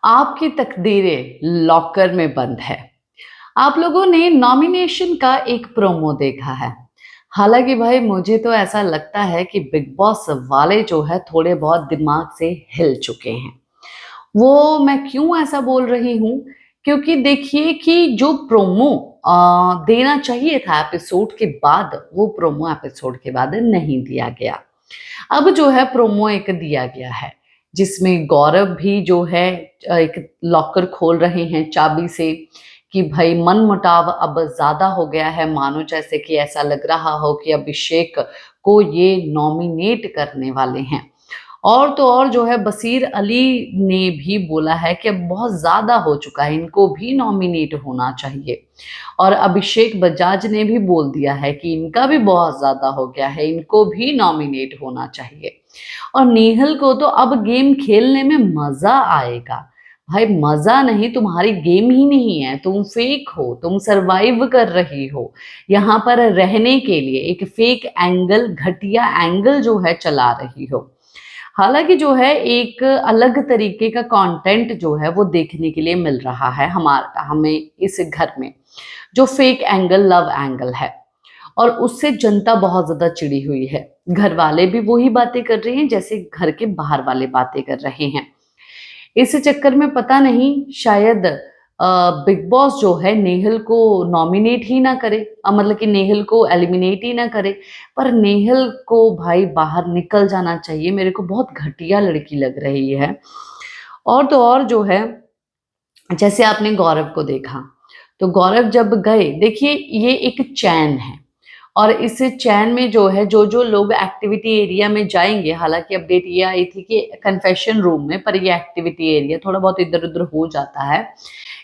आपकी तकदीरें लॉकर में बंद है। आप लोगों ने नॉमिनेशन का एक प्रोमो देखा है। हालाँकि भाई मुझे तो ऐसा लगता है कि बिग बॉस वाले जो है थोड़े बहुत दिमाग से हिल चुके हैं। वो मैं क्यों ऐसा बोल रही हूँ? क्योंकि देखिए कि जो प्रोमो देना चाहिए था एपिसोड के बाद, वो प्रोमो एपिसोड के बाद नहीं दिया गया। अब जो है प्रोमो एक दिया गया है, जिसमें गौरव भी जो है एक लॉकर खोल रहे हैं चाबी से कि भाई मनमुटाव अब ज़्यादा हो गया है, मानो जैसे कि ऐसा लग रहा हो कि अभिषेक को ये नॉमिनेट करने वाले हैं। और तो और जो है बसीर अली ने भी बोला है कि अब बहुत ज़्यादा हो चुका है, इनको भी नॉमिनेट होना चाहिए। और अभिषेक बजाज ने भी बोल दिया है कि इनका भी बहुत ज़्यादा हो गया है, इनको भी नॉमिनेट होना चाहिए। और नेहल को तो अब गेम खेलने में मज़ा आएगा। भाई मज़ा नहीं, तुम्हारी गेम ही नहीं है, तुम फेक हो, तुम सर्वाइव कर रही हो। यहाँ पर रहने के लिए एक फेक एंगल, घटिया एंगल जो है चला रही हो। हालाँकि जो है एक अलग तरीके का कंटेंट जो है वो देखने के लिए मिल रहा है हमें इस घर में, जो फेक एंगल लव एंगल है और उससे जनता बहुत ज़्यादा चिढ़ी हुई है। घर वाले भी वही बातें कर रहे हैं जैसे घर के बाहर वाले बातें कर रहे हैं। इस चक्कर में पता नहीं शायद बिग बॉस जो है नेहल को नॉमिनेट ही ना करे, मतलब कि नेहल को एलिमिनेट ही ना करे। पर नेहल को भाई बाहर निकल जाना चाहिए, मेरे को बहुत घटिया लड़की लग रही है। और तो और जो है जैसे आपने गौरव को देखा, तो गौरव जब गए, देखिए ये एक चैन है और इस चैन में जो है जो-जो लोग एक्टिविटी एरिया में जाएँगे, हालाँकि अपडेट ये आई थी कि कन्फेशन रूम में, पर ये एक्टिविटी एरिया थोड़ा बहुत इधर-उधर हो जाता है।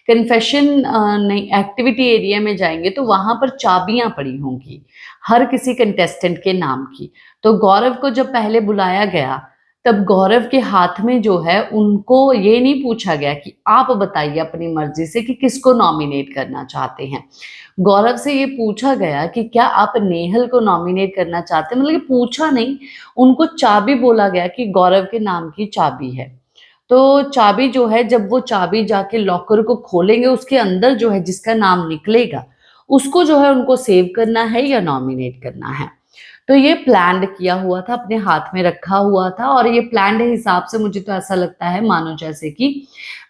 कन्फेशन नहीं, एक्टिविटी एरिया में जाएँगे तो वहाँ पर चाबियाँ पड़ी होंगी, हर किसी कंटेस्टेंट के नाम की। तो गौरव को जब पहले बुलाया गया, तब गौरव के हाथ में जो है उनको ये नहीं पूछा गया कि आप बताइए अपनी मर्ज़ी से कि किसको नॉमिनेट करना चाहते हैं। गौरव से ये पूछा गया कि क्या आप नेहल को नॉमिनेट करना चाहते हैं? मतलब कि पूछा नहीं, उनको चाबी बोला गया कि गौरव के नाम की चाबी है। तो चाबी जो है, जब वो चाबी जाके लॉकर को खोलेंगे, उसके अंदर जो है जिसका नाम निकलेगा, उसको जो है उनको सेव करना है या नॉमिनेट करना है। तो ये प्लान्ड किया हुआ था, अपने हाथ में रखा हुआ था और ये प्लान्ड हिसाब से मुझे तो ऐसा लगता है मानो जैसे कि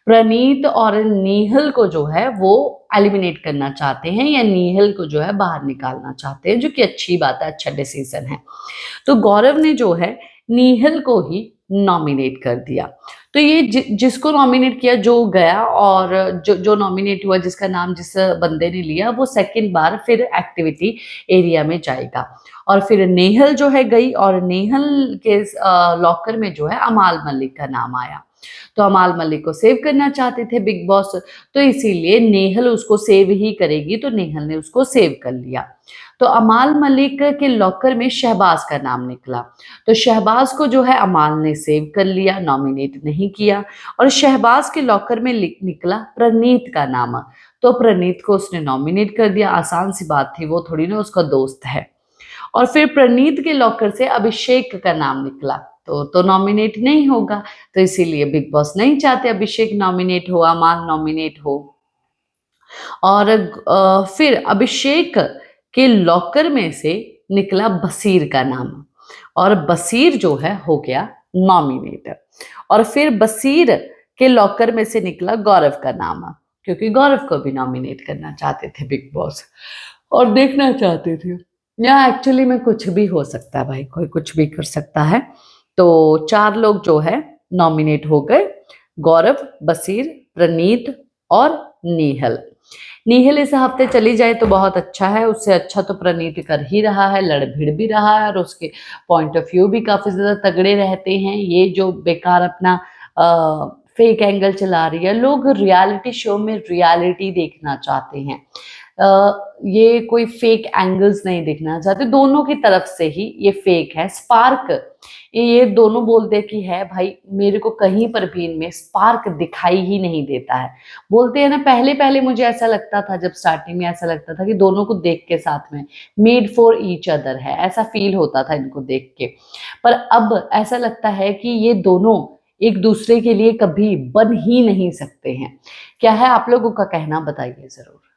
प्रनीत और नेहल को जो है वो एलिमिनेट करना चाहते हैं या नेहल को जो है बाहर निकालना चाहते हैं, जो कि अच्छी बात है, अच्छा डिसीजन है। तो गौरव ने जो है नेहल को ही नॉमिनेट कर दिया। तो ये जिसको नॉमिनेट किया, जो गया और जो नॉमिनेट हुआ, जिसका नाम जिस बंदे ने लिया, वो सेकंड बार फिर एक्टिविटी एरिया में जाएगा। और फिर नेहल जो है गई और नेहल के लॉकर में जो है अमाल मलिक का नाम आया। तो अमाल मलिक को सेव करना चाहते थे बिग बॉस, तो इसीलिए नेहल उसको सेव ही करेगी, तो नेहल ने उसको सेव कर लिया। तो अमाल मलिक के लॉकर में शहबाज का नाम निकला, तो शहबाज को जो है अमाल ने सेव कर लिया, नॉमिनेट नहीं किया। और शहबाज के लॉकर में निकला प्रनीत का नाम, तो प्रनीत को उसने नॉमिनेट कर दिया। आसान सी बात थी, वो थोड़ी ना उसका दोस्त है। और फिर प्रनीत के लॉकर से अभिषेक का नाम निकला, तो नॉमिनेट नहीं होगा, तो इसीलिए बिग बॉस नहीं चाहते अभिषेक नॉमिनेट हो, अमान नॉमिनेट हो। और फिर अभिषेक के लॉकर में से निकला बसीर का नाम और बसीर जो है हो गया नॉमिनेट। और फिर बसीर के लॉकर में से निकला गौरव का नाम, क्योंकि गौरव को भी नॉमिनेट करना चाहते थे बिग बॉस और देखना चाहते थे। यहाँ एक्चुअली में कुछ भी हो सकता है भाई, कोई कुछ भी कर सकता है। तो 4 लोग जो है नॉमिनेट हो गए, गौरव, बसीर, प्रनीत और नेहल। नेहल इस हफ्ते चली जाए तो बहुत अच्छा है, उससे अच्छा तो प्रनीत कर ही रहा है, लड़-भिड़ भी रहा है और उसके पॉइंट ऑफ व्यू भी काफ़ी ज़्यादा तगड़े रहते हैं। ये जो बेकार अपना फेक एंगल चला रही है, लोग रियलिटी शो में रियलिटी देखना चाहते हैं। ये कोई फेक एंगल्स नहीं देखना चाहते, दोनों की तरफ से ही ये फेक है। स्पार्क, ये दोनों बोलते हैं कि है भाई, मेरे को कहीं पर भी इनमें स्पार्क दिखाई ही नहीं देता है। बोलते हैं ना, पहले-पहले मुझे ऐसा लगता था, जब स्टार्टिंग में ऐसा लगता था कि दोनों को देख के साथ में मेड फॉर ईच अदर है, ऐसा फील होता था इनको देख के। पर अब ऐसा लगता है कि ये दोनों एक दूसरे के लिए कभी बन ही नहीं सकते हैं। क्या है आप लोगों का कहना, बताइए ज़रूर।